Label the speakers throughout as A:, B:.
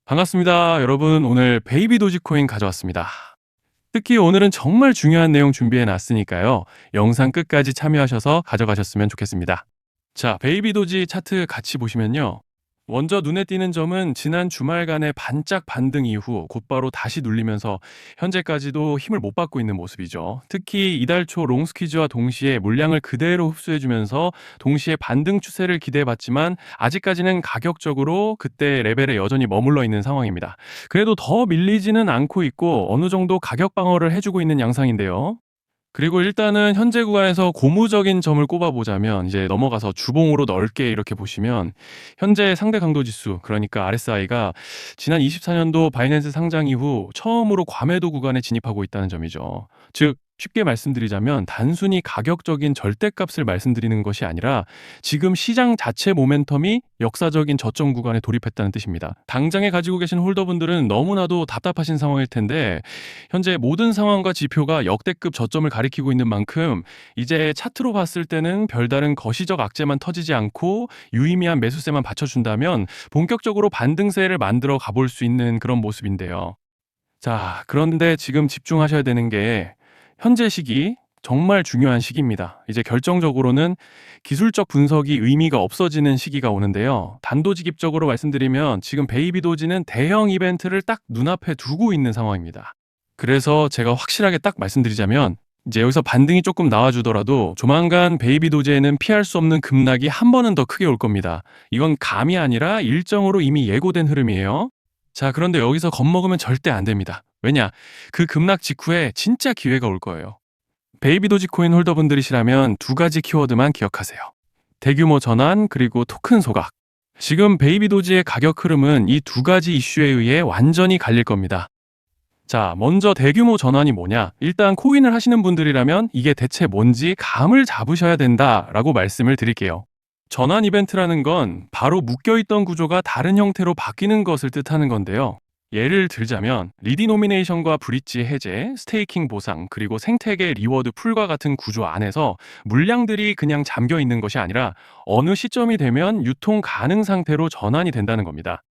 A: 반갑습니다. 여러분, 오늘 베이비 도지코인 가져왔습니다. 특히 오늘은 정말 중요한 내용 준비해 놨으니까요. 영상 끝까지 참여하셔서 가져가셨으면 좋겠습니다. 자, 베이비 도지 차트 같이 보시면요. 먼저 눈에 띄는 점은 지난 주말간의 반짝 반등 이후 곧바로 다시 눌리면서 현재까지도 힘을 못 받고 있는 모습이죠. 특히 이달 초 롱스퀴즈와 동시에 물량을 그대로 흡수해주면서 동시에 반등 추세를 기대해봤지만 아직까지는 가격적으로 그때 레벨에 여전히 머물러 있는 상황입니다. 그래도 더 밀리지는 않고 있고 어느 정도 가격 방어를 해주고 있는 양상인데요. 그리고 일단은 현재 구간에서 고무적인 점을 꼽아보자면 이제 넘어가서 주봉으로 넓게 이렇게 보시면 현재 상대 강도 지수, 그러니까 RSI가 지난 24년도 바이낸스 상장 이후 처음으로 과매도 구간에 진입하고 있다는 점이죠. 즉 쉽게 말씀드리자면 단순히 가격적인 절대값을 말씀드리는 것이 아니라 지금 시장 자체 모멘텀이 역사적인 저점 구간에 돌입했다는 뜻입니다. 당장에 가지고 계신 홀더분들은 너무나도 답답하신 상황일 텐데 현재 모든 상황과 지표가 역대급 저점을 가리키고 있는 만큼 이제 차트로 봤을 때는 별다른 거시적 악재만 터지지 않고 유의미한 매수세만 받쳐준다면 본격적으로 반등세를 만들어 가볼 수 있는 그런 모습인데요. 자, 그런데 지금 집중하셔야 되는 게 현재 시기 정말 중요한 시기입니다. 이제 결정적으로는 기술적 분석이 의미가 없어지는 시기가 오는데요. 단도직입적으로 말씀드리면 지금 베이비 도지는 대형 이벤트를 딱 눈앞에 두고 있는 상황입니다. 그래서 제가 확실하게 딱 말씀드리자면 이제 여기서 반등이 조금 나와주더라도 조만간 베이비 도제에는 피할 수 없는 급락이 한 번은 더 크게 올 겁니다. 이건 감이 아니라 일정으로 이미 예고된 흐름이에요. 자, 그런데 여기서 겁먹으면 절대 안 됩니다. 왜냐? 그 급락 직후에 진짜 기회가 올 거예요. 베이비 도지코인 홀더분들이시라면 두 가지 키워드만 기억하세요. 대규모 전환 그리고 토큰 소각. 지금 베이비 도지의 가격 흐름은 이 두 가지 이슈에 의해 완전히 갈릴 겁니다. 자, 먼저 대규모 전환이 뭐냐? 일단 코인을 하시는 분들이라면 이게 대체 뭔지 감을 잡으셔야 된다라고 말씀을 드릴게요. 전환 이벤트라는 건 바로 묶여있던 구조가 다른 형태로 바뀌는 것을 뜻하는 건데요. 예를 들자면 리디노미네이션과 브릿지 해제, 스테이킹 보상, 그리고 생태계 리워드 풀과 같은 구조 안에서 물량들이 그냥 잠겨 있는 것이 아니라 어느 시점이 되면 유통 가능 상태로 전환이 된다는 겁니다.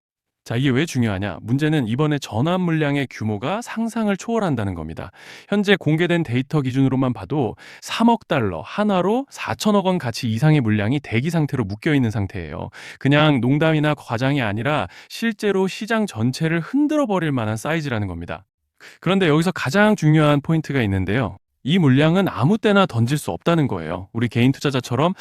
A: 자, 이게 왜 중요하냐? 문제는 이번에 전환 물량의 규모가 상상을 초월한다는 겁니다. 현재 공개된 데이터 기준으로만 봐도 3억 달러, 하나로 4천억 원 가치 이상의 물량이 대기 상태로 묶여 있는 상태예요. 그냥 농담이나 과장이 아니라 실제로 시장 전체를 흔들어 버릴 만한 사이즈라는 겁니다. 그런데 여기서 가장 중요한 포인트가 있는데요. 이 물량은 아무 때나 던질 수 없다는 거예요. 우리 개인 투자자처럼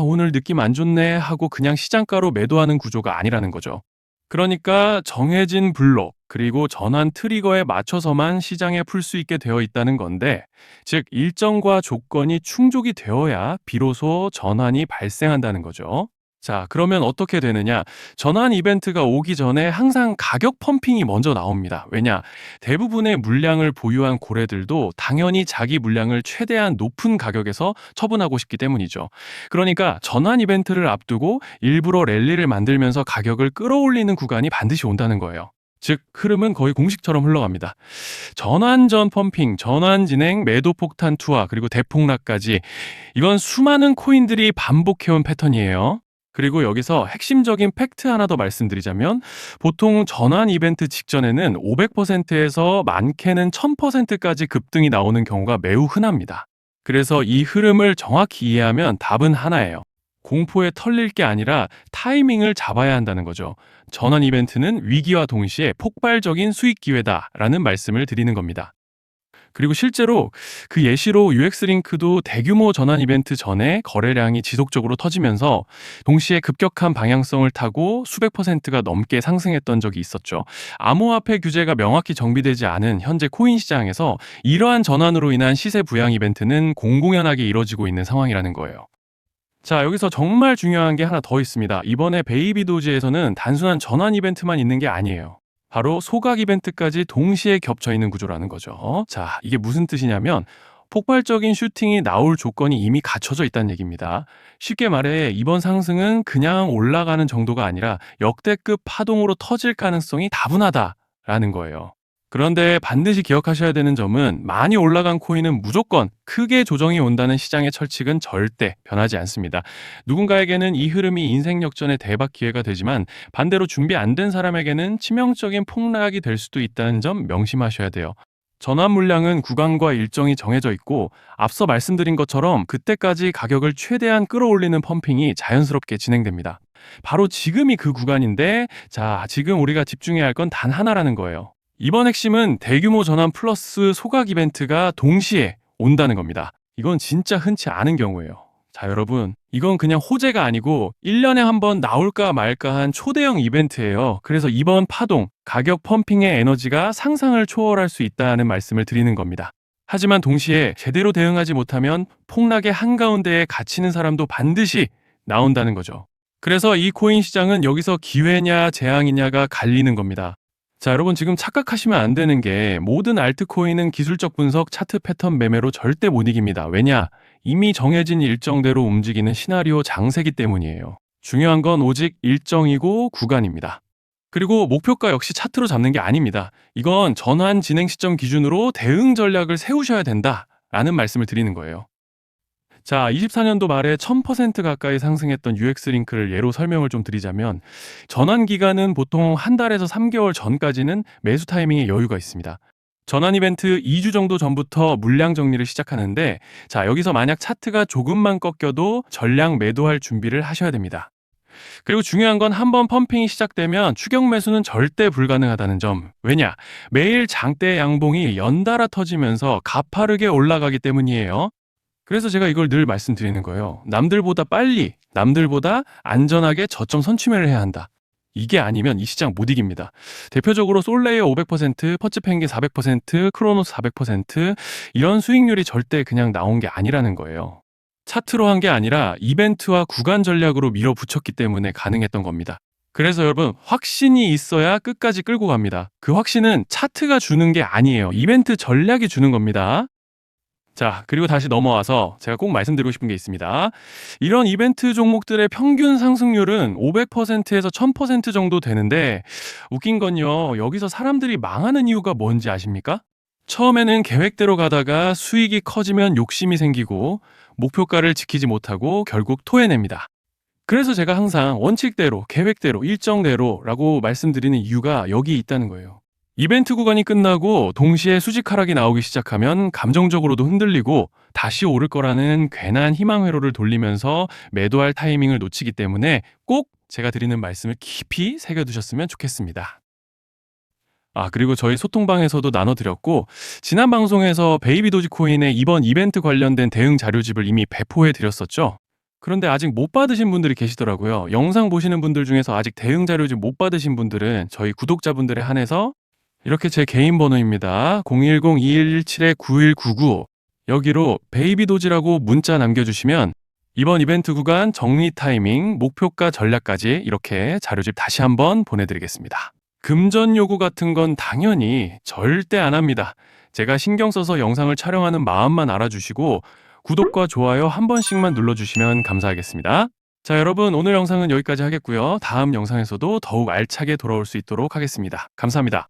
A: 오늘 느낌 안 좋네 하고 그냥 시장가로 매도하는 구조가 아니라는 거죠. 그러니까 정해진 블록 그리고 전환 트리거에 맞춰서만 시장에 풀 수 있게 되어 있다는 건데, 즉 일정과 조건이 충족이 되어야 비로소 전환이 발생한다는 거죠. 자, 그러면 어떻게 되느냐? 전환 이벤트가 오기 전에 항상 가격 펌핑이 먼저 나옵니다. 왜냐? 대부분의 물량을 보유한 고래들도 당연히 자기 물량을 최대한 높은 가격에서 처분하고 싶기 때문이죠. 그러니까 전환 이벤트를 앞두고 일부러 랠리를 만들면서 가격을 끌어올리는 구간이 반드시 온다는 거예요. 즉 흐름은 거의 공식처럼 흘러갑니다. 전환 전 펌핑, 전환 진행, 매도 폭탄 투하, 그리고 대폭락까지 이건 수많은 코인들이 반복해온 패턴이에요. 그리고 여기서 핵심적인 팩트 하나 더 말씀드리자면 보통 전환 이벤트 직전에는 500%에서 많게는 1000%까지 급등이 나오는 경우가 매우 흔합니다. 그래서 이 흐름을 정확히 이해하면 답은 하나예요. 공포에 털릴 게 아니라 타이밍을 잡아야 한다는 거죠. 전환 이벤트는 위기와 동시에 폭발적인 수익 기회다라는 말씀을 드리는 겁니다. 그리고 실제로 그 예시로 UX링크도 대규모 전환 이벤트 전에 거래량이 지속적으로 터지면서 동시에 급격한 방향성을 타고 수백 퍼센트가 넘게 상승했던 적이 있었죠. 암호화폐 규제가 명확히 정비되지 않은 현재 코인 시장에서 이러한 전환으로 인한 시세 부양 이벤트는 공공연하게 이뤄지고 있는 상황이라는 거예요. 자, 여기서 정말 중요한 게 하나 더 있습니다. 이번에 베이비 도지에서는 단순한 전환 이벤트만 있는 게 아니에요. 바로 소각 이벤트까지 동시에 겹쳐 있는 구조라는 거죠. 자, 이게 무슨 뜻이냐면 폭발적인 슈팅이 나올 조건이 이미 갖춰져 있다는 얘기입니다. 쉽게 말해 이번 상승은 그냥 올라가는 정도가 아니라 역대급 파동으로 터질 가능성이 다분하다라는 거예요. 그런데 반드시 기억하셔야 되는 점은 많이 올라간 코인은 무조건 크게 조정이 온다는 시장의 철칙은 절대 변하지 않습니다. 누군가에게는 이 흐름이 인생 역전의 대박 기회가 되지만 반대로 준비 안 된 사람에게는 치명적인 폭락이 될 수도 있다는 점 명심하셔야 돼요. 전환 물량은 구간과 일정이 정해져 있고 앞서 말씀드린 것처럼 그때까지 가격을 최대한 끌어올리는 펌핑이 자연스럽게 진행됩니다. 바로 지금이 그 구간인데 자, 지금 우리가 집중해야 할 건 단 하나라는 거예요. 이번 핵심은 대규모 전환 플러스 소각 이벤트가 동시에 온다는 겁니다. 이건 진짜 흔치 않은 경우예요. 자, 여러분, 이건 그냥 호재가 아니고 1년에 한 번 나올까 말까 한 초대형 이벤트예요. 그래서 이번 파동, 가격 펌핑의 에너지가 상상을 초월할 수 있다는 말씀을 드리는 겁니다. 하지만 동시에 제대로 대응하지 못하면 폭락의 한가운데에 갇히는 사람도 반드시 나온다는 거죠. 그래서 이 코인 시장은 여기서 기회냐 재앙이냐가 갈리는 겁니다. 자, 여러분 지금 착각하시면 안 되는 게 모든 알트코인은 기술적 분석, 차트 패턴 매매로 절대 못 이깁니다. 왜냐? 이미 정해진 일정대로 움직이는 시나리오 장세기 때문이에요. 중요한 건 오직 일정이고 구간입니다. 그리고 목표가 역시 차트로 잡는 게 아닙니다. 이건 전환 진행 시점 기준으로 대응 전략을 세우셔야 된다라는 말씀을 드리는 거예요. 자, 24년도 말에 1000% 가까이 상승했던 UX링크를 예로 설명을 좀 드리자면 전환 기간은 보통 한 달에서 3개월 전까지는 매수 타이밍에 여유가 있습니다. 전환 이벤트 2주 정도 전부터 물량 정리를 시작하는데 자, 여기서 만약 차트가 조금만 꺾여도 전량 매도할 준비를 하셔야 됩니다. 그리고 중요한 건 한번 펌핑이 시작되면 추격 매수는 절대 불가능하다는 점. 왜냐? 매일 장대 양봉이 연달아 터지면서 가파르게 올라가기 때문이에요. 그래서 제가 이걸 늘 말씀드리는 거예요. 남들보다 빨리, 남들보다 안전하게 저점 선취매를 해야 한다. 이게 아니면 이 시장 못 이깁니다. 대표적으로 솔레이어 500%, 퍼치펭귄 400%, 크로노스 400% 이런 수익률이 절대 그냥 나온 게 아니라는 거예요. 차트로 한 게 아니라 이벤트와 구간 전략으로 밀어붙였기 때문에 가능했던 겁니다. 그래서 여러분 확신이 있어야 끝까지 끌고 갑니다. 그 확신은 차트가 주는 게 아니에요. 이벤트 전략이 주는 겁니다. 자, 그리고 다시 넘어와서 제가 꼭 말씀드리고 싶은 게 있습니다. 이런 이벤트 종목들의 평균 상승률은 500%에서 1000% 정도 되는데 웃긴 건요. 여기서 사람들이 망하는 이유가 뭔지 아십니까? 처음에는 계획대로 가다가 수익이 커지면 욕심이 생기고 목표가를 지키지 못하고 결국 토해냅니다. 그래서 제가 항상 원칙대로, 계획대로, 일정대로라고 말씀드리는 이유가 여기 있다는 거예요. 이벤트 구간이 끝나고 동시에 수직 하락이 나오기 시작하면 감정적으로도 흔들리고 다시 오를 거라는 괜한 희망 회로를 돌리면서 매도할 타이밍을 놓치기 때문에 꼭 제가 드리는 말씀을 깊이 새겨두셨으면 좋겠습니다. 아, 그리고 저희 소통방에서도 나눠드렸고 지난 방송에서 베이비 도지코인의 이번 이벤트 관련된 대응 자료집을 이미 배포해 드렸었죠. 그런데 아직 못 받으신 분들이 계시더라고요. 영상 보시는 분들 중에서 아직 대응 자료집 못 받으신 분들은 저희 구독자분들에 한해서 이렇게 제 개인 번호입니다. 010-2117-9199 여기로 베이비도지라고 문자 남겨주시면 이번 이벤트 구간 정리 타이밍, 목표가 전략까지 이렇게 자료집 다시 한번 보내드리겠습니다. 금전 요구 같은 건 당연히 절대 안 합니다. 제가 신경 써서 영상을 촬영하는 마음만 알아주시고 구독과 좋아요 한 번씩만 눌러주시면 감사하겠습니다. 자, 여러분 오늘 영상은 여기까지 하겠고요. 다음 영상에서도 더욱 알차게 돌아올 수 있도록 하겠습니다. 감사합니다.